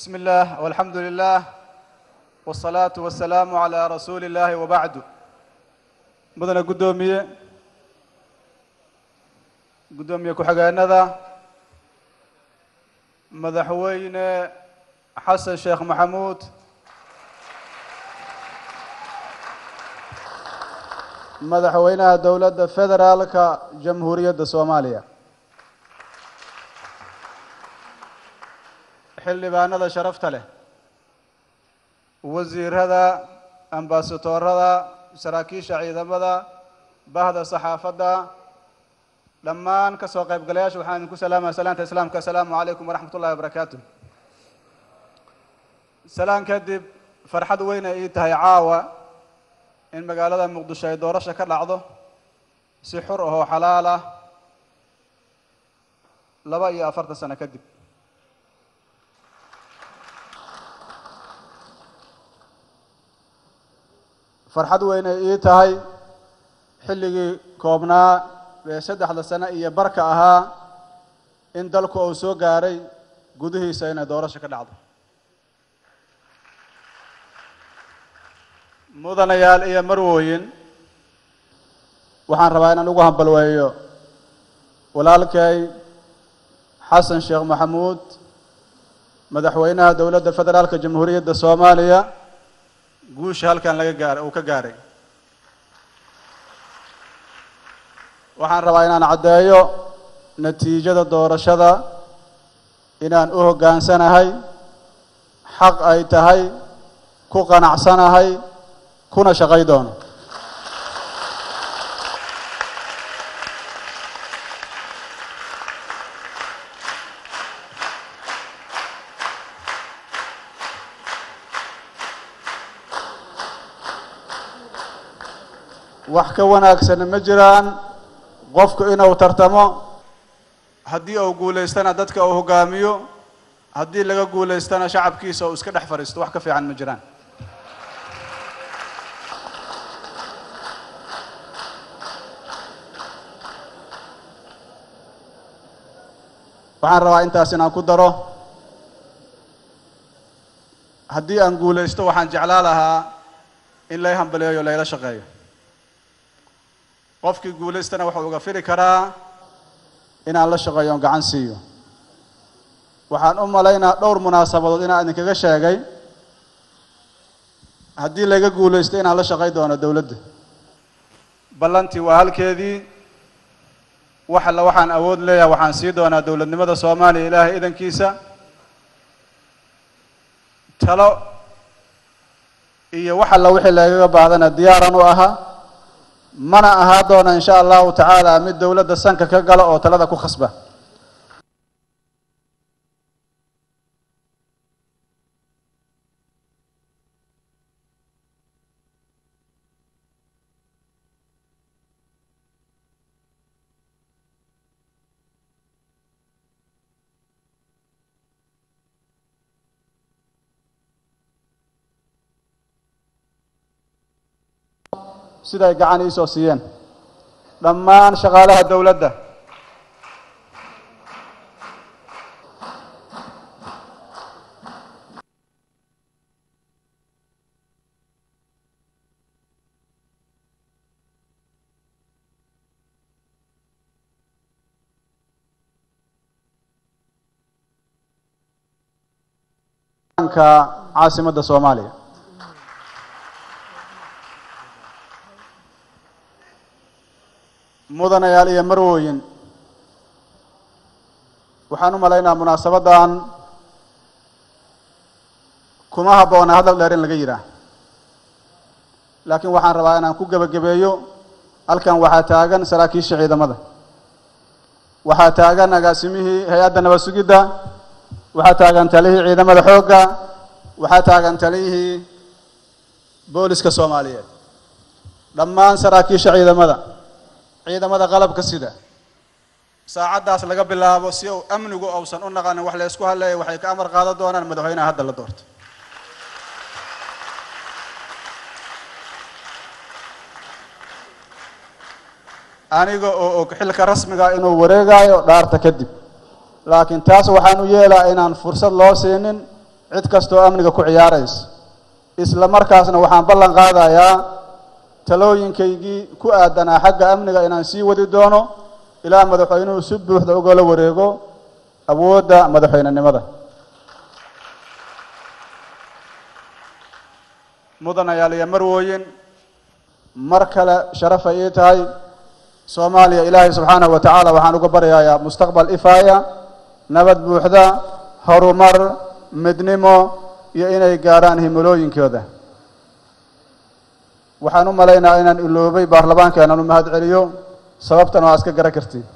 بسم الله والحمد لله والصلاة والسلام على رسول الله وبعد. مدن قدومية كحجانذا مدحوين حسن شيخ محمود مدحوينها دولة فدرالك جمهورية الصومالية حل بانذا شرفت له وزير هذا أمباسطور هذا سراكيش عيدا مذا بهذا صحافة لما انكسوا قيب قلياش وحان سلام السلام عليكم ورحمة الله وبركاته. سلام كدب فرحد وين ايتها عاوة إن مقالة مقدشة دورشة كالعضو سحره حلالة لبا أفرت سنة كدب فرحد وين ايتها حلقي كوبنا بسدح السنة إيه بركة أها إن دلكو أو سو قاري قده سينا دورشة كالعضو مدنيال إيه مروين وحان رباينا نوغوهم بالويو ولالكي حسن شيخ محمود مدحوينها دولة الفدرالك جمهورية الصومالية قوش هالكان لغا قاري أو كقاري waxaan rabaa inaan caddeeyo natiijada doorashada inaan u hoggaansanahay xaq ay tahay ku qanacsanahay kuna shaqay doono wax ka wanaagsan ma jiraan qofku inuu tartamo haddii uu guuleystana dadka uu hogaamiyo haddii laga guuleystana shacabkiisa uu iska dhex fariisto wax ka fiican ma jiraan waxaan rabaa intaas inaan ku daro haddii aan guuleysto waxaan jeclaan lahaa in lay hambaleeyo layla shaqeeyo qofkii guuleystana wuxuu uga firi karaa inaan la shaqeeyo gacan siiyo waxaan u malaynaa dhowr munaasabadood inaan idinkaga sheegay haddii laga guuleysto inaan la shaqeyn doono dawladda ballantii waa halkeedii waxaan awood leeyahay waxaan sii doonaa dawladnimada Soomaaliya ilaahay idankiisa talo iyo waxa la wixii laga baadana diyaaran u ahaa mana ahaa doona insha Allah ta'ala mid dawladda sanka ka gala oo talada ku khasba siday gacan ii soo siiyeen dhammaan shaqaalaha dawladda caasimadda Soomaaliya mudanayaal iyo marwooyin waxaan u malaynaa munaasabadan kuma habboona hadal dheer in laga yiraahdo laakiin waxaan rabaa inaan ku gabagabeeyo halkan waxaa taagan saraakiisha ciidamada waxaa taagan agaasimihii hay'adda nabad sugidda waxaa taagan taliyihii ciidamada xoogga waxaa taagan taliyihii booliska Soomaaliyeed dhammaan saraakiisha ciidamada qalabka sida saacadaas laga bilaabo si uu amnigu uusan u naqanin wax la isku haleeyo waxay ka amar qaadan doonaan madaxweynaha hadda la doorto aniga oo xilka rasmiga inuu wareegayo dhaarta kadib laakiin taas waxaan u yeelaa inaan fursad loo siinin cid kastoo amniga ku ciyaaraysa isla markaasna waxaan ballan qaadayaa talooyinkaygii ku aadanaa xagga amniga inaan sii wadi doono ilaa madaxweynuhu si buuxda ugala wareego awoodda madaxweynenimada. mudanayaal iyo marwooyin mar kale sharaf ay ii tahay Soomaaliya Ilaahay subxaanahu wa tacaala waxaan uga baryayaa mustaqbal ifaaya nabad buuxda horumar midnimo iyo inay gaaraan himilooyinkooda. waxaan u maleynayaa inaan iloobay baarlamaanka inaan u mahad celiyo sababtan waa iska garan kartiin.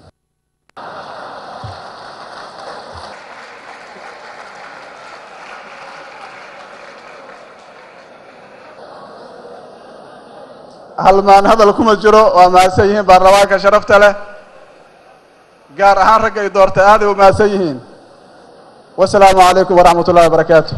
halmaan hadal kuma jiro waa mahadsan yihiin baarlamaanka sharafta leh gaar ahaan ragga ay doortay aad ay u mahadsan yihiin. wasalaamu calaykum waraxmatullaahi wabarakaatuh.